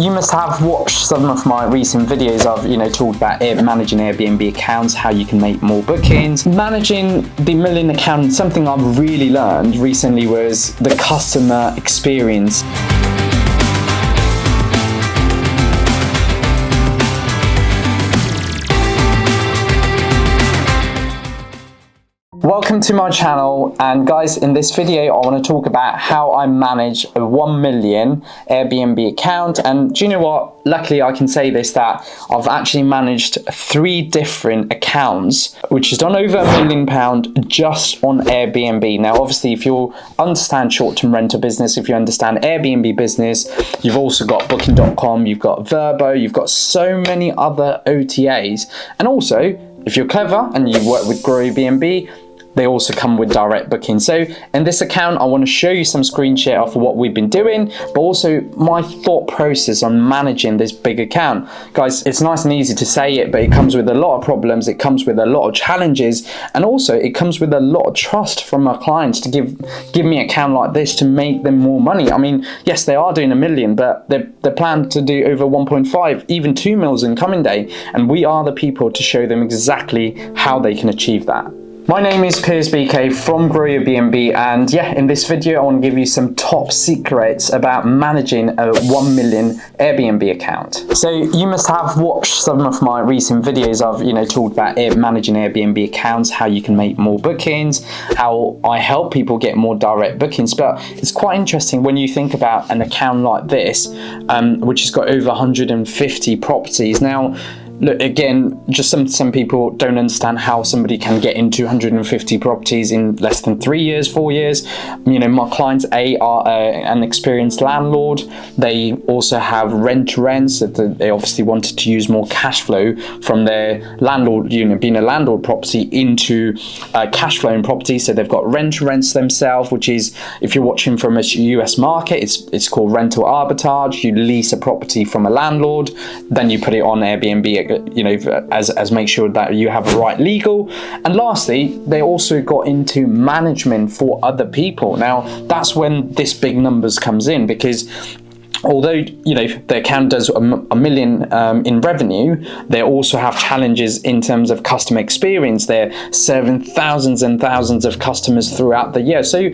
you must have watched some of my recent videos. I've talked about managing Airbnb accounts, how you can make more bookings. Managing the million account, something I've really learned recently was the customer experience. Welcome to my channel, and guys, in this video I want to talk about how I manage a 1 million Airbnb account. And do you know what, luckily I can say this, that I've actually managed 3 different accounts which has done over £1 million just on Airbnb. Now obviously, if you understand short-term rental business, if you understand Airbnb business, you've also got booking.com, you've got Verbo, you've got so many other OTAs. And also, if you're clever and you work with Grow Airbnb, they also come with direct booking. So in this account, I want to show you some screen share of what we've been doing, but also my thought process on managing this big account. Guys, it's nice and easy to say it, but it comes with a lot of problems. It comes with a lot of challenges, and also it comes with a lot of trust from my clients to give me an account like this to make them more money. I mean, yes, they are doing $1 million, but they're planned to do over 1.5, even 2 mils in coming day, and we are the people to show them exactly how they can achieve that. My name is Piers BK from Grow Airbnb, and yeah, in this video I want to give you some top secrets about managing a 1 million Airbnb account. So you must have watched some of my recent videos. I've talked about managing Airbnb accounts, how you can make more bookings, how I help people get more direct bookings. But it's quite interesting when you think about an account like this, which has got over 150 properties. Now, look, again, just some people don't understand how somebody can get into 150 properties in less than 3 years, 4 years. My clients are an experienced landlord. They also have rents that they obviously wanted to use more cash flow from their landlord, being a landlord property into cash flowing property. So they've got rents themselves, which is, if you're watching from a US market, it's called rental arbitrage. You lease a property from a landlord, then you put it on Airbnb, as make sure that you have the right legal. And lastly, they also got into management for other people. Now that's when this big numbers comes in, because although the account does $1 million in revenue, they also have challenges in terms of customer experience. They're serving thousands and thousands of customers throughout the year. So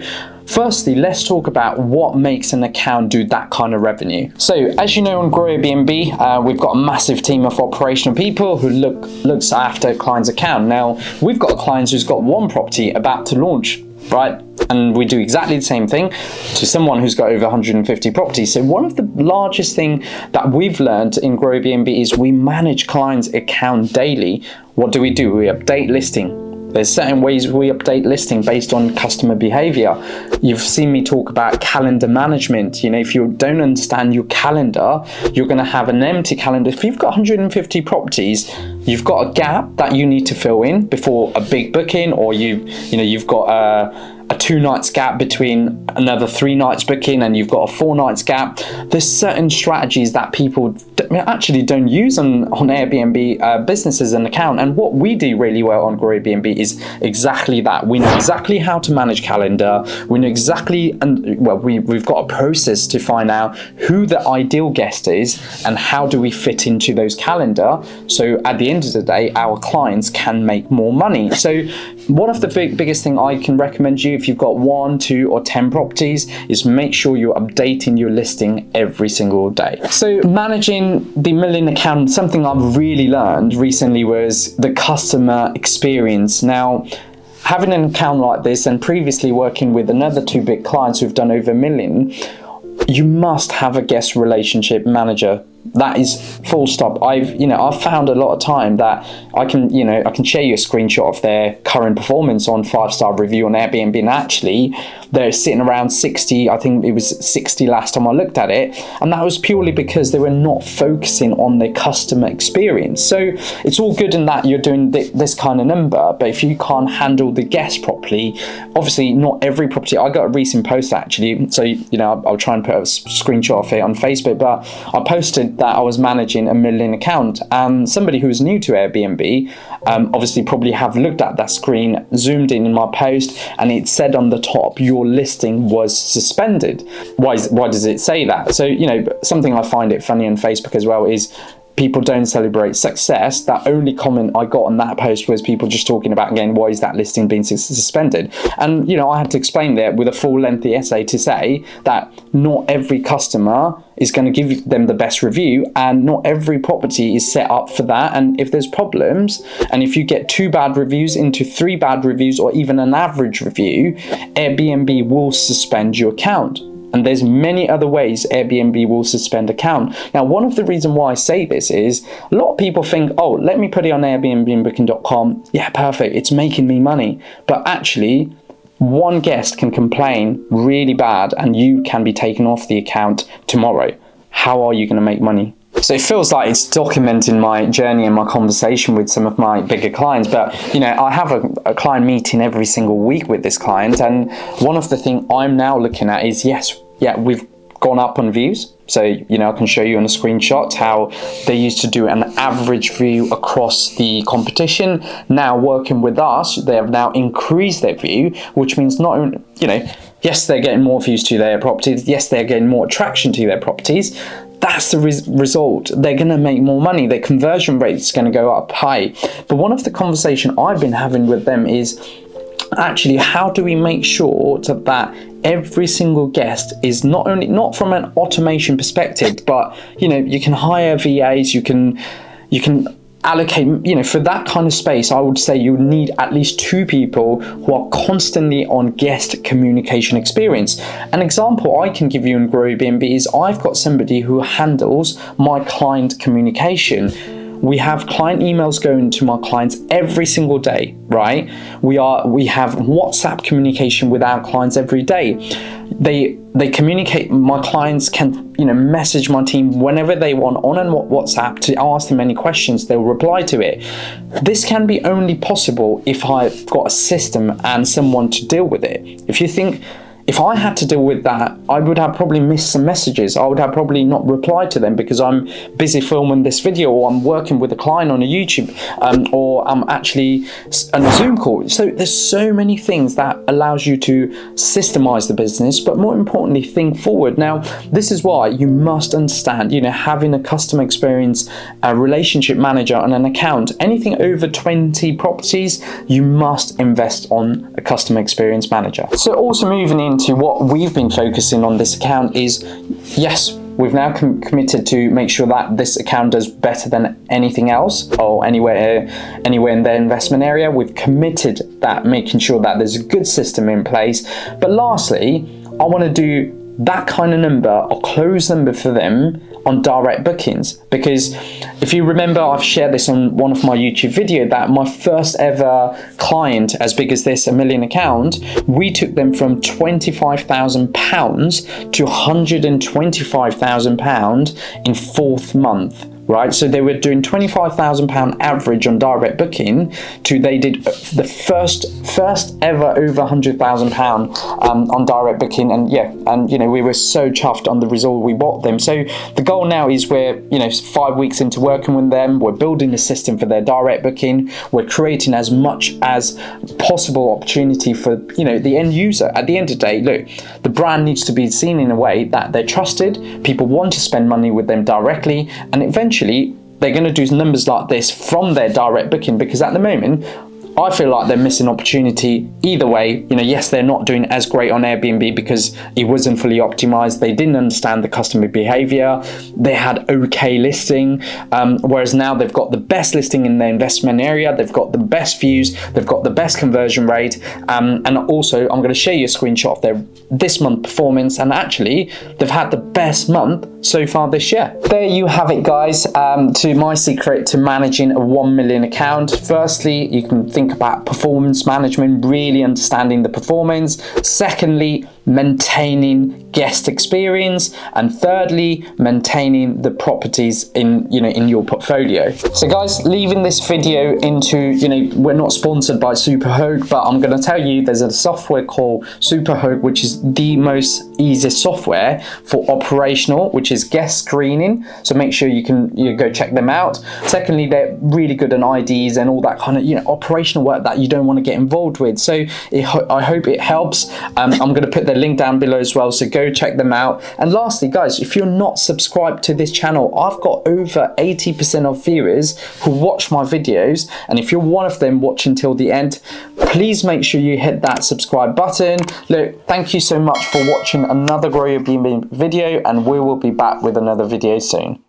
firstly, let's talk about what makes an account do that kind of revenue. So as you know, on Grow Airbnb, we've got a massive team of operational people who looks after a client's account. Now we've got clients who's got 1 property about to launch, right? And we do exactly the same thing to someone who's got over 150 properties. So one of the largest thing that we've learned in Grow Airbnb is we manage clients' account daily. What do? We update listing. There's certain ways we update listing based on customer behavior. You've seen me talk about calendar management. If you don't understand your calendar, you're going to have an empty calendar. If you've got 150 properties, you've got a gap that you need to fill in before a big booking, or you've got a 2 nights gap between another 3 nights booking, and you've got a 4 nights gap. There's certain strategies that people actually don't use on Airbnb businesses and account. And what we do really well on Grow Airbnb is exactly that. We know exactly how to manage calendar. We know exactly, we've got a process to find out who the ideal guest is and how do we fit into those calendar. So at the end of the day, our clients can make more money. So one of the biggest thing I can recommend you, if you've got 1, 2 or 10 properties, is make sure you're updating your listing every single day. So managing the million account, something I've really learned recently was the customer experience. Now, having an account like this, and previously working with another 2 big clients who've done over $1 million, you must have a guest relationship manager. That is full stop. I've found a lot of time that I can share you a screenshot of their current performance on 5-star review on Airbnb, and actually they're sitting around 60. I think it was 60 last time I looked at it, and that was purely because they were not focusing on their customer experience. So it's all good in that you're doing this kind of number, but if you can't handle the guest properly, obviously not every property. I got a recent post actually, so I'll try and put a screenshot of it on Facebook, but I posted said that I was managing a 1 million account, and somebody who's new to Airbnb obviously probably have looked at that screen, zoomed in my post, and it said on the top, your listing was suspended. Why does it say that? So, you know, something I find it funny on Facebook as well is people don't celebrate success. That only comment I got on that post was people just talking about, again, why is that listing being suspended? And, you know, I had to explain that with a full lengthy essay to say that not every customer is going to give them the best review, and not every property is set up for that. And if there's problems, and if you get 2 bad reviews into 3 bad reviews, or even an average review, Airbnb will suspend your account. And there's many other ways Airbnb will suspend account. Now, one of the reasons why I say this is a lot of people think, oh, let me put it on Airbnb and booking.com. Yeah, perfect. It's making me money. But actually, one guest can complain really bad and you can be taken off the account tomorrow. How are you going to make money? So it feels like it's documenting my journey and my conversation with some of my bigger clients. But, you know, I have a client meeting every single week with this client. And one of the things I'm now looking at is, we've gone up on views. So, you know, I can show you on a screenshot how they used to do an average view across the competition. Now working with us, they have now increased their view, which means not only, you know, yes, they're getting more views to their properties. Yes, they're getting more attraction to their properties. That's the result. They're going to make more money. Their conversion rate is going to go up high. But one of the conversation I've been having with them is actually, how do we make sure that every single guest is not from an automation perspective, but, you know, you can hire VAs, you can allocate, you know, for that kind of space, I would say you need at least 2 people who are constantly on guest communication experience. An example I can give you in Grow Airbnb is I've got somebody who handles my client communication. We have client emails going to my clients every single day, right? We have WhatsApp communication with our clients every day. They communicate. My clients can, you know, message my team whenever they want on WhatsApp to ask them any questions. They'll reply to it. This can be only possible if I've got a system and someone to deal with it. If I had to deal with that, I would have probably missed some messages. I would have probably not replied to them because I'm busy filming this video, or I'm working with a client on a YouTube, or I'm actually on a Zoom call. So there's so many things that allows you to systemize the business, but more importantly, think forward. Now, this is why you must understand, you know, having a customer experience, a relationship manager on an account, anything over 20 properties, you must invest on a customer experience manager. So also moving into what we've been focusing on this account is, yes, we've now committed to make sure that this account does better than anything else or anywhere in their investment area. We've committed that, making sure that there's a good system in place. But lastly, I want to do that kind of number or close number for them on direct bookings, because if you remember, I've shared this on one of my YouTube video that my first ever client as big as this, 1 million account, we took them from £25,000 to £125,000 in 4th month. Right, so they were doing £25,000 average on direct booking to they did the first ever over £100,000 on direct booking, and you know, we were so chuffed on the result we bought them. So the goal now is we're, you know, 5 weeks into working with them, we're building a system for their direct booking, we're creating as much as possible opportunity for, you know, the end user. At the end of the day, look, the brand needs to be seen in a way that they're trusted, people want to spend money with them directly, and eventually they're going to do numbers like this from their direct booking, because at the moment I feel like they're missing opportunity either way. You know, yes, they're not doing as great on Airbnb because it wasn't fully optimized. They didn't understand the customer behavior. They had okay listing, whereas now they've got the best listing in their investment area. They've got the best views. They've got the best conversion rate. And also, I'm going to show you a screenshot of their this month performance. And actually, they've had the best month so far this year. There you have it, guys. To my secret to managing a 1 million account. Firstly, you can think about performance management, really understanding the performance. Secondly, maintaining guest experience, and thirdly, maintaining the properties in your portfolio. So guys, leaving this video into, we're not sponsored by Superhook, but I'm going to tell you there's a software called Superhook, which is the most easiest software for operational, which is guest screening. So make sure you go check them out. Secondly, they're really good on IDs and all that kind of operational work that you don't want to get involved with. So I hope it helps. I'm going to put the link down below as well, so go check them out. And lastly, guys, if you're not subscribed to this channel, I've got over 80% of viewers who watch my videos, and if you're one of them watching till the end, please make sure you hit that subscribe button. Look, thank you so much for watching another Grow Your Airbnb video, and we will be back with another video soon.